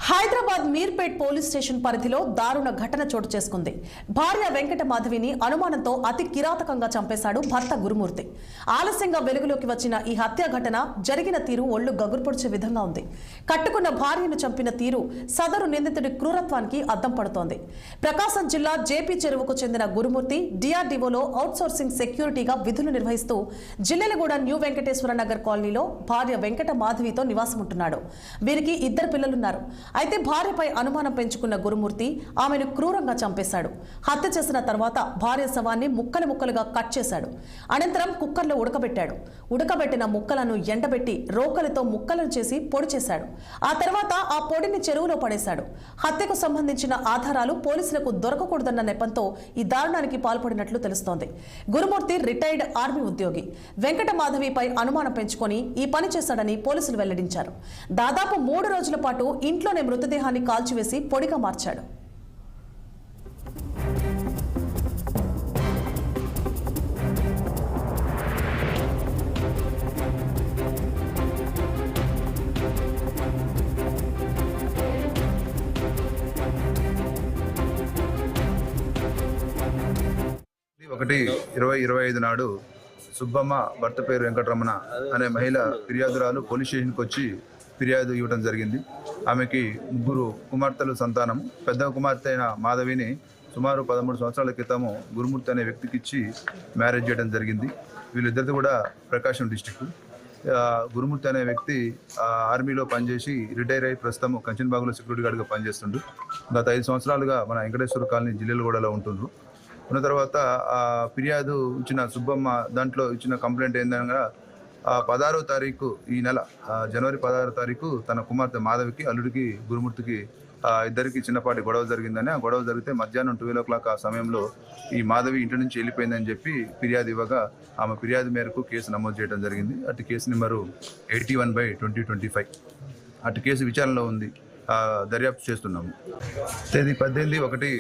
Hyderabad Meerpet police station పరిధిలో దారుణ ఘటన చోటు చేసుకుంది. భార్య వెంకట మాధవిని అనుమానంతో అతి కిరాతకంగా చంపేశాడు భర్త గురుమూర్తి. ఆలస్యంగా వెలుగులోకి వచ్చిన ఈ హత్య ఘటన జరిగిన తీరు ఒళ్లు గగుర్పొడిచే విధంగా ఉంది. కట్టుకున్న భార్యను చంపిన తీరు సదరు నిందితుడి క్రూరత్వానికి అద్దం పడుతోంది. ప్రకాశం జిల్లా జేపీ చెరువుకు చెందిన గురుమూర్తి డిఆర్డీఓలో అవుట్సోర్సింగ్ సెక్యూరిటీగా విధులు నిర్వహిస్తూ జిల్లెలగూడ న్యూ వెంకటేశ్వర నగర్ కాలనీలో భార్య వెంకట మాధవితో నివాసముంటున్నాడు. వీరికి ఇద్దరు పిల్లలున్నారు. అయితే భార్యపై అనుమానం పెంచుకున్న గురుమూర్తి ఆమెను క్రూరంగా చంపేశాడు. హత్య చేసిన తర్వాత భార్య శవాన్ని ముక్కలు ముక్కలుగా కట్ చేశాడు. అనంతరం కుక్కర్లో ఉడకబెట్టాడు. ఉడకబెట్టిన ముక్కలను ఎండబెట్టి రోకలితో ముక్కలను చేసి పొడి చేశాడు. ఆ తర్వాత ఆ పొడిని చెరువులో పడేశాడు. హత్యకు సంబంధించిన ఆధారాలు పోలీసులకు దొరకకూడదన్న నెపంతో ఈ దారుణానికి పాల్పడినట్లు తెలుస్తోంది. గురుమూర్తి రిటైర్డ్ ఆర్మీ ఉద్యోగి. వెంకట మాధవిపై అనుమానం పెంచుకొని ఈ పని చేశాడని పోలీసులు వెల్లడించారు. దాదాపు 3 రోజుల పాటు ఇంట్లోనే మృతదేహాన్ని కాల్చివేసి పొడిగా మార్చాడు. ఒకటి 2025 నాడు సుబ్బమ్మ భర్త పేరు వెంకటరమణ అనే మహిళ ఫిర్యాదురాలు పోలీస్ స్టేషన్కి వచ్చి ఫిర్యాదు ఇవ్వడం జరిగింది. ఆమెకి 3 కుమార్తెలు సంతానం. పెద్ద కుమార్తె అయిన మాధవిని సుమారు 13 సంవత్సరాల క్రితము గురుమూర్తి అనే వ్యక్తికి ఇచ్చి మ్యారేజ్ చేయడం జరిగింది. వీళ్ళిద్దరిది కూడా ప్రకాశం డిస్టిక్. గురుమూర్తి అనే వ్యక్తి ఆర్మీలో పనిచేసి రిటైర్ అయి ప్రస్తుతం కంచన్బాగులో సెక్యూరిటీ గార్డ్గా పనిచేస్తుండ్రు. గత 5 సంవత్సరాలుగా మన వెంకటేశ్వర కాలనీ జిల్లెలగూడలో ఉంటుండ్రు. ఉన్న తర్వాత ఫిర్యాదు ఇచ్చిన సుబ్బమ్మ దాంట్లో ఇచ్చిన కంప్లైంట్ ఏందనగా 16వ తారీఖు ఈ నెల జనవరి 16వ తారీఖు తన కుమార్తె మాధవికి అల్లుడికి గురుమూర్తికి ఇద్దరికి చిన్నపాటి గొడవ జరిగిందని, ఆ గొడవ జరిగితే మధ్యాహ్నం 12 o'clock ఆ సమయంలో ఈ మాధవి ఇంటి నుంచి వెళ్ళిపోయిందని చెప్పి ఫిర్యాదు ఇవ్వగా ఆమె ఫిర్యాదు మేరకు కేసు నమోదు చేయడం జరిగింది. అటు కేసు నెంబరు 81/2025. అటు కేసు విచారణలో ఉంది. దర్యాప్తు చేస్తున్నాము. తేదీ 18/1